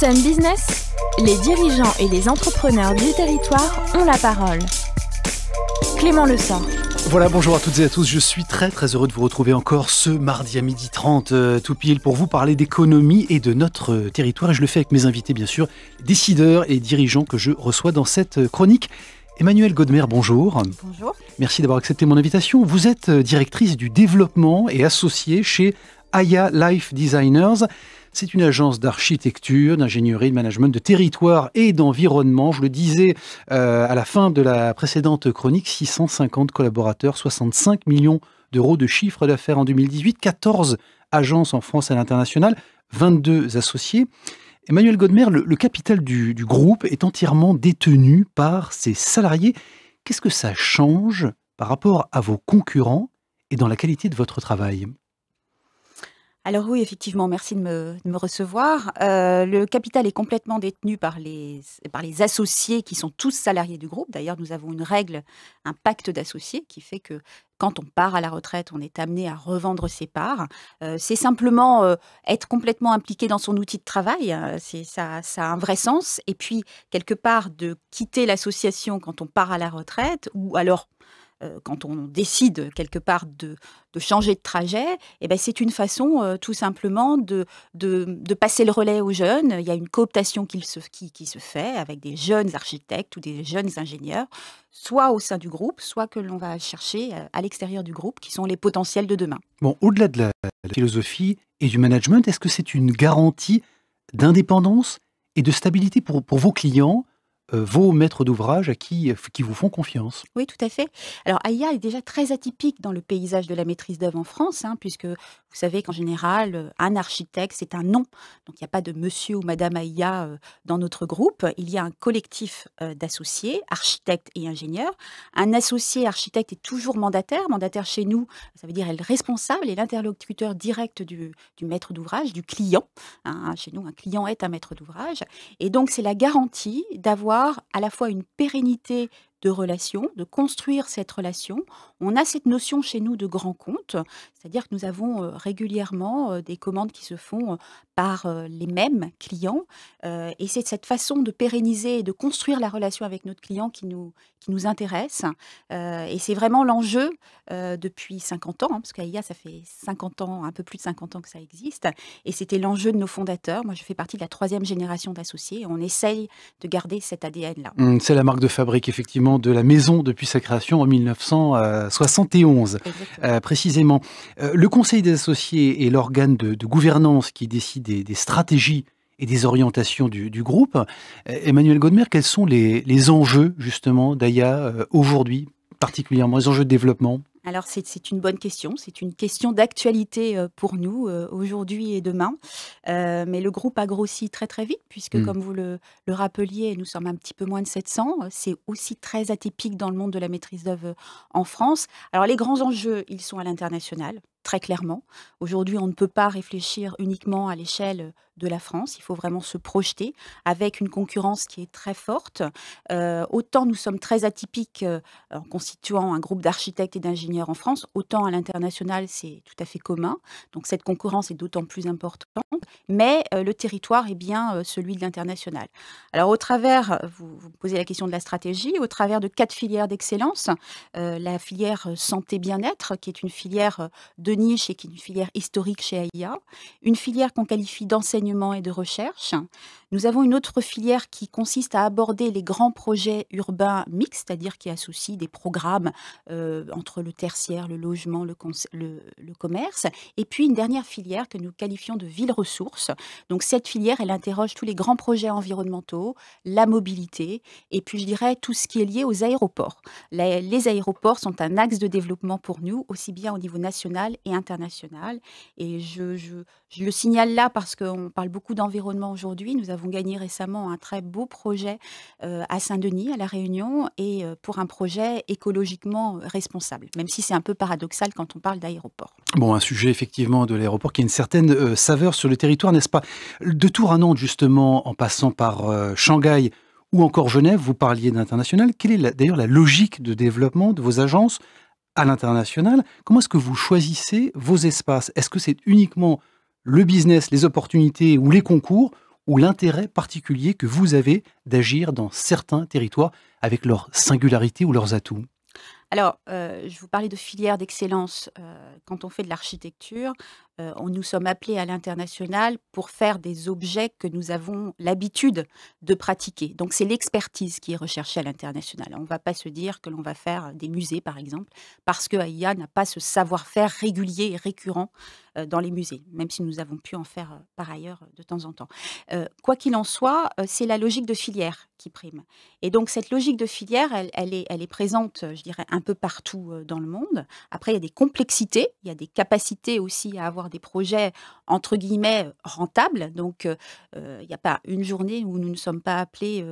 Sun Business, les dirigeants et les entrepreneurs du territoire ont la parole. Clément Lessort. Voilà, bonjour à toutes et à tous, je suis très heureux de vous retrouver encore ce mardi à 12h30 tout pile pour vous parler d'économie et de notre territoire. Et je le fais avec mes invités bien sûr, décideurs et dirigeants que je reçois dans cette chronique. Emmanuelle Godmer, bonjour. Bonjour. Merci d'avoir accepté mon invitation. Vous êtes directrice du développement et associée chez Aya Life Designers. C'est une agence d'architecture, d'ingénierie, de management, de territoire et d'environnement. Je le disais à la fin de la précédente chronique, 650 collaborateurs, 65 millions d'euros de chiffre d'affaires en 2018, 14 agences en France et à l'international, 22 associés. Emmanuelle Godmer, le capital du groupe est entièrement détenu par ses salariés. Qu'est-ce que ça change par rapport à vos concurrents et dans la qualité de votre travail ? Alors oui, effectivement, merci de me recevoir. Le capital est complètement détenu par les associés qui sont tous salariés du groupe. D'ailleurs, nous avons une règle, un pacte d'associés qui fait que quand on part à la retraite, on est amené à revendre ses parts. C'est simplement être complètement impliqué dans son outil de travail. Ça a un vrai sens. Et puis, quelque part, de quitter l'association quand on part à la retraite ou alors quand on décide quelque part de changer de trajet, eh ben c'est une façon tout simplement de passer le relais aux jeunes. Il y a une cooptation qui se fait avec des jeunes architectes ou des jeunes ingénieurs, soit au sein du groupe, soit que l'on va chercher à l'extérieur du groupe, qui sont les potentiels de demain. Bon, au-delà de la philosophie et du management, est-ce que c'est une garantie d'indépendance et de stabilité pour vos clients, vos maîtres d'ouvrage qui vous font confiance? Oui, tout à fait. Alors, Aya est déjà très atypique dans le paysage de la maîtrise d'œuvre en France, puisque vous savez qu'en général, un architecte, c'est un nom. Donc, il n'y a pas de monsieur ou madame Aya dans notre groupe. Il y a un collectif d'associés, architectes et ingénieurs. Un associé architecte est toujours mandataire. Mandataire chez nous, ça veut dire elle est responsable et l'interlocuteur direct du maître d'ouvrage, du client. Chez nous, un client est un maître d'ouvrage. Et donc, c'est la garantie d'avoir à la fois une pérennité de relation, de construire cette relation. On a cette notion chez nous de grand compte, c'est-à-dire que nous avons régulièrement des commandes qui se font par les mêmes clients. Et c'est cette façon de pérenniser et de construire la relation avec notre client qui nous intéresse. Et c'est vraiment l'enjeu depuis 50 ans, parce qu'AIA, ça fait 50 ans, un peu plus de 50 ans que ça existe. Et c'était l'enjeu de nos fondateurs. Moi, je fais partie de la 3e génération d'associés. Et on essaye de garder cet ADN-là. C'est la marque de fabrique, effectivement, de la maison depuis sa création en 1971, précisément. Le Conseil des associés est l'organe de gouvernance qui décide des stratégies et des orientations du groupe. Emmanuelle Godmer, quels sont les enjeux, justement, d'Aya aujourd'hui, particulièrement, les enjeux de développement ? Alors, c'est une bonne question. C'est une question d'actualité pour nous, aujourd'hui et demain. Mais le groupe a grossi très vite, puisque comme vous le rappeliez, nous sommes un petit peu moins de 700. C'est aussi très atypique dans le monde de la maîtrise d'œuvre en France. Alors, les grands enjeux, ils sont à l'international, très clairement. Aujourd'hui, on ne peut pas réfléchir uniquement à l'échelle de la France. Il faut vraiment se projeter avec une concurrence qui est très forte. Autant nous sommes très atypiques en constituant un groupe d'architectes et d'ingénieurs en France, autant à l'international, c'est tout à fait commun. Donc cette concurrence est d'autant plus importante. Mais le territoire est bien celui de l'international. Alors au travers, vous posez la question de la stratégie, au travers de 4 filières d'excellence, la filière santé-bien-être, qui est une filière de niche et qui est une filière historique chez AIA, une filière qu'on qualifie d'enseignement et de recherche. Nous avons une autre filière qui consiste à aborder les grands projets urbains mixtes, c'est-à-dire qui associent des programmes entre le tertiaire, le logement, le commerce, et puis une dernière filière que nous qualifions de ville-ressources. Donc cette filière, elle interroge tous les grands projets environnementaux, la mobilité, et puis je dirais tout ce qui est lié aux aéroports. Les aéroports sont un axe de développement pour nous, aussi bien au niveau national et international. Et je le signale là parce qu'on parle beaucoup d'environnement aujourd'hui. Nous avons gagné récemment un très beau projet à Saint-Denis, à La Réunion, et pour un projet écologiquement responsable, même si c'est un peu paradoxal quand on parle d'aéroport. Bon, un sujet effectivement de l'aéroport qui a une certaine saveur sur le territoire, n'est-ce pas? De Tours à Nantes, justement, en passant par Shanghai ou encore Genève, vous parliez d'international. Quelle est d'ailleurs la logique de développement de vos agences à l'international? Comment est-ce que vous choisissez vos espaces? Est-ce que c'est uniquement le business, les opportunités ou les concours, ou l'intérêt particulier que vous avez d'agir dans certains territoires avec leurs singularités ou leurs atouts? Alors, je vous parlais de filière d'excellence. Quand on fait de l'architecture, nous sommes appelés à l'international pour faire des objets que nous avons l'habitude de pratiquer. Donc, c'est l'expertise qui est recherchée à l'international. On ne va pas se dire que l'on va faire des musées, par exemple, parce que AIA n'a pas ce savoir-faire régulier et récurrent dans les musées, même si nous avons pu en faire par ailleurs de temps en temps. Quoi qu'il en soit, c'est la logique de filière qui prime. Et donc, cette logique de filière, elle est présente, je dirais, un peu partout dans le monde. Après, il y a des complexités, il y a des capacités aussi à avoir des projets, entre guillemets, rentables. Donc, il n'y a pas une journée où nous ne sommes pas appelés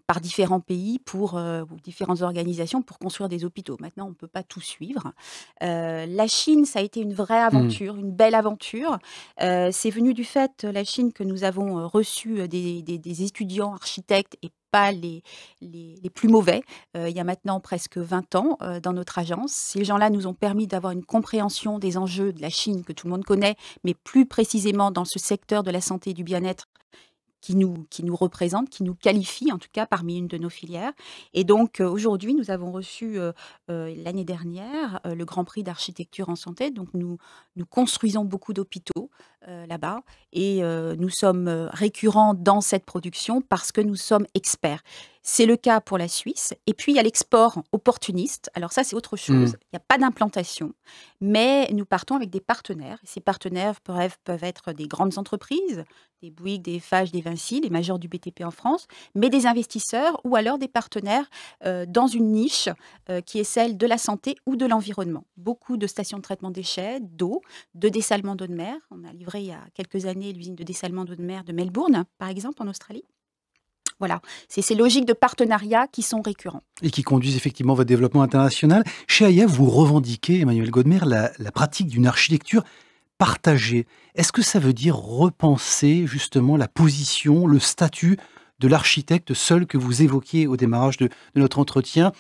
par différents pays ou différentes organisations pour construire des hôpitaux. Maintenant, on ne peut pas tout suivre. La Chine, ça a été une vraie aventure, une belle aventure. C'est venu du fait, la Chine, que nous avons reçu des étudiants architectes et pas les plus mauvais, il y a maintenant presque 20 ans dans notre agence. Ces gens-là nous ont permis d'avoir une compréhension des enjeux de la Chine que tout le monde connaît, mais plus précisément dans ce secteur de la santé et du bien-être qui nous représente, qui nous qualifie en tout cas parmi une de nos filières. Et donc aujourd'hui, nous avons reçu l'année dernière le Grand Prix d'architecture en santé. Donc nous construisons beaucoup d'hôpitaux là-bas et nous sommes récurrents dans cette production parce que nous sommes experts. C'est le cas pour la Suisse. Et puis, il y a l'export opportuniste. Alors ça, c'est autre chose. Il n'y a pas d'implantation, mais nous partons avec des partenaires. Et ces partenaires peuvent être des grandes entreprises, des Bouygues, des Eiffage, des Vinci, les majors du BTP en France, mais des investisseurs ou alors des partenaires dans une niche qui est celle de la santé ou de l'environnement. Beaucoup de stations de traitement de déchets, d'eau, de dessalement d'eau de mer. On a livré il y a quelques années l'usine de dessalement d'eau de mer de Melbourne, par exemple, en Australie. Voilà, c'est ces logiques de partenariat qui sont récurrents. Et qui conduisent effectivement votre développement international. Chez AIA, vous revendiquez, Emmanuel Godmer, la pratique d'une architecture partagée. Est-ce que ça veut dire repenser justement la position, le statut de l'architecte seul que vous évoquiez au démarrage de notre entretien,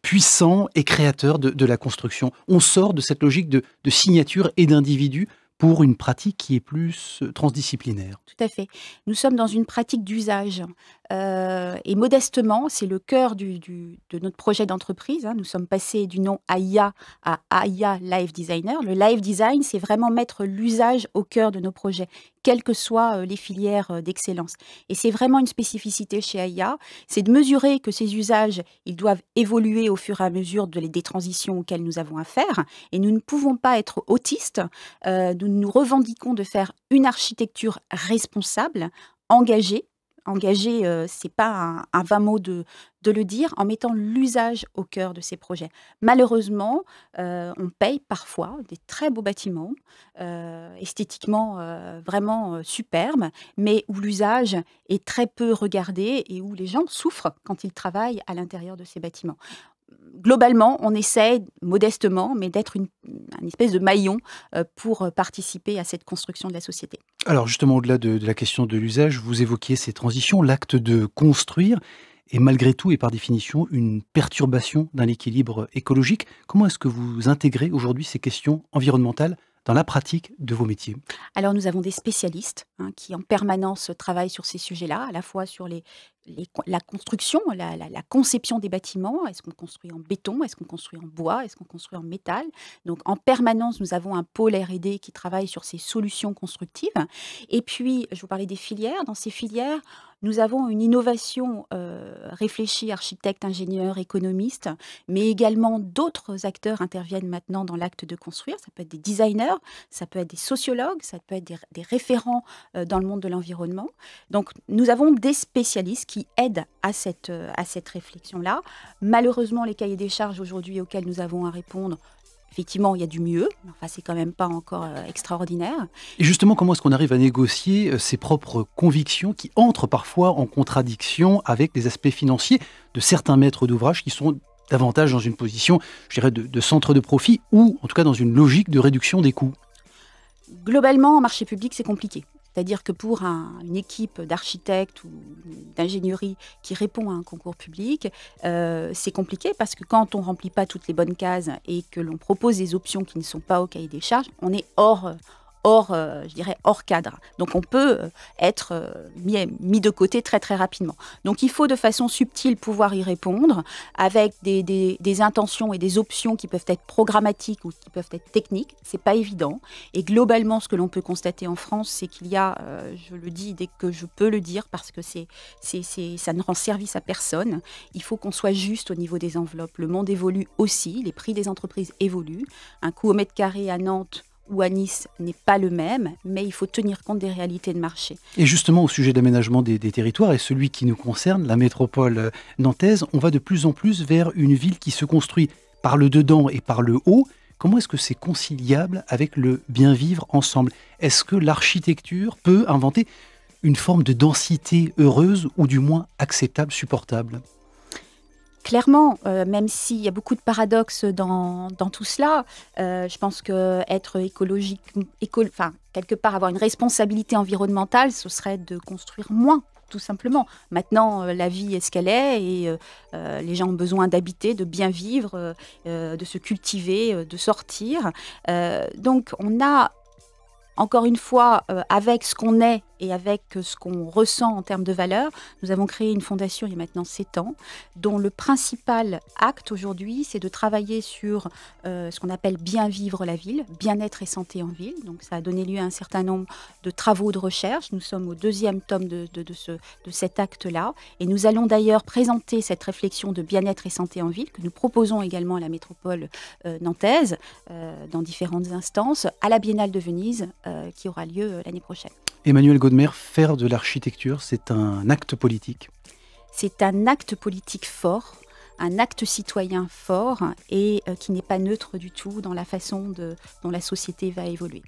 puissant et créateur de la construction? On sort de cette logique de signature et d'individu pour une pratique qui est plus transdisciplinaire. Tout à fait. Nous sommes dans une pratique d'usage. Et modestement, c'est le cœur de notre projet d'entreprise. Nous sommes passés du nom AIA à AIA Life Designer. Le life design, c'est vraiment mettre l'usage au cœur de nos projets, quelles que soient les filières d'excellence. Et c'est vraiment une spécificité chez AIA, c'est de mesurer que ces usages, ils doivent évoluer au fur et à mesure des transitions auxquelles nous avons affaire. Et nous ne pouvons pas être autistes. Nous nous revendiquons de faire une architecture responsable, engagée. Engagé, c'est pas un vain mot de le dire, en mettant l'usage au cœur de ces projets. Malheureusement, on paye parfois des très beaux bâtiments, esthétiquement vraiment superbes, mais où l'usage est très peu regardé et où les gens souffrent quand ils travaillent à l'intérieur de ces bâtiments. Globalement, on essaie modestement, mais d'être une espèce de maillon pour participer à cette construction de la société. Alors justement, au-delà de la question de l'usage, vous évoquiez ces transitions, l'acte de construire est malgré tout et par définition une perturbation d'un équilibre écologique. Comment est-ce que vous intégrez aujourd'hui ces questions environnementales dans la pratique de vos métiers? Alors nous avons des spécialistes qui en permanence travaillent sur ces sujets-là, à la fois sur la construction, la conception des bâtiments. Est-ce qu'on construit en béton? Est-ce qu'on construit en bois? Est-ce qu'on construit en métal? Donc en permanence, nous avons un pôle R&D qui travaille sur ces solutions constructives. Et puis, je vous parlais des filières. Dans ces filières, nous avons une innovation réfléchie, architectes, ingénieurs, économistes, mais également d'autres acteurs interviennent maintenant dans l'acte de construire. Ça peut être des designers, ça peut être des sociologues, ça peut être des référents dans le monde de l'environnement. Donc, nous avons des spécialistes qui aident à cette réflexion-là. Malheureusement, les cahiers des charges aujourd'hui auxquels nous avons à répondre, effectivement, il y a du mieux, mais enfin, c'est quand même pas encore extraordinaire. Et justement, comment est-ce qu'on arrive à négocier ses propres convictions qui entrent parfois en contradiction avec les aspects financiers de certains maîtres d'ouvrage qui sont davantage dans une position, je dirais, de centre de profit ou en tout cas dans une logique de réduction des coûts? Globalement, en marché public, c'est compliqué. C'est-à-dire que pour une équipe d'architectes ou d'ingénierie qui répond à un concours public, c'est compliqué parce que quand on ne remplit pas toutes les bonnes cases et que l'on propose des options qui ne sont pas au cahier des charges, on est hors je dirais, hors cadre. Donc, on peut être mis de côté très, très rapidement. Donc, il faut de façon subtile pouvoir y répondre avec des intentions et des options qui peuvent être programmatiques ou qui peuvent être techniques. C'est pas évident. Et globalement, ce que l'on peut constater en France, c'est qu'il y a, je le dis dès que je peux le dire, parce que ça ne rend service à personne, il faut qu'on soit juste au niveau des enveloppes. Le monde évolue aussi, les prix des entreprises évoluent. Un coût au mètre carré à Nantes ou à Nice n'est pas le même, mais il faut tenir compte des réalités de marché. Et justement, au sujet d'aménagement des territoires, et celui qui nous concerne, la métropole nantaise, on va de plus en plus vers une ville qui se construit par le dedans et par le haut. Comment est-ce que c'est conciliable avec le bien vivre ensemble? Est-ce que l'architecture peut inventer une forme de densité heureuse ou du moins acceptable, supportable? Clairement, même s'il y a beaucoup de paradoxes dans tout cela, je pense qu'être écologique, quelque part avoir une responsabilité environnementale, ce serait de construire moins, tout simplement. Maintenant, la vie est ce qu'elle est et les gens ont besoin d'habiter, de bien vivre, de se cultiver, de sortir. Donc, on a, encore une fois, avec ce qu'on est et avec ce qu'on ressent en termes de valeurs, nous avons créé une fondation il y a maintenant 7 ans, dont le principal acte aujourd'hui, c'est de travailler sur ce qu'on appelle bien vivre la ville, bien-être et santé en ville. Donc ça a donné lieu à un certain nombre de travaux de recherche. Nous sommes au 2e tome de cet acte-là. Et nous allons d'ailleurs présenter cette réflexion de bien-être et santé en ville, que nous proposons également à la métropole nantaise, dans différentes instances, à la Biennale de Venise, qui aura lieu l'année prochaine. Emmanuelle Godmer, faire de l'architecture, c'est un acte politique? C'est un acte politique fort, un acte citoyen fort et qui n'est pas neutre du tout dans la façon dont la société va évoluer.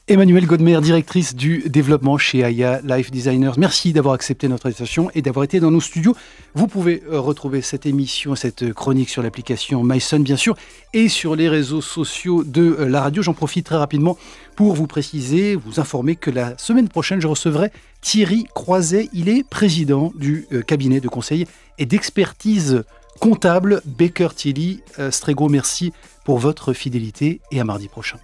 Emmanuelle Godmer, directrice du développement chez Aya Life Designers. Merci d'avoir accepté notre invitation et d'avoir été dans nos studios. Vous pouvez retrouver cette émission, cette chronique sur l'application MySun, bien sûr, et sur les réseaux sociaux de la radio. J'en profite très rapidement pour vous préciser, vous informer que la semaine prochaine, je recevrai Thierry Croiset. Il est président du cabinet de conseil et d'expertise comptable Baker Tilly. Strego, merci pour votre fidélité et à mardi prochain.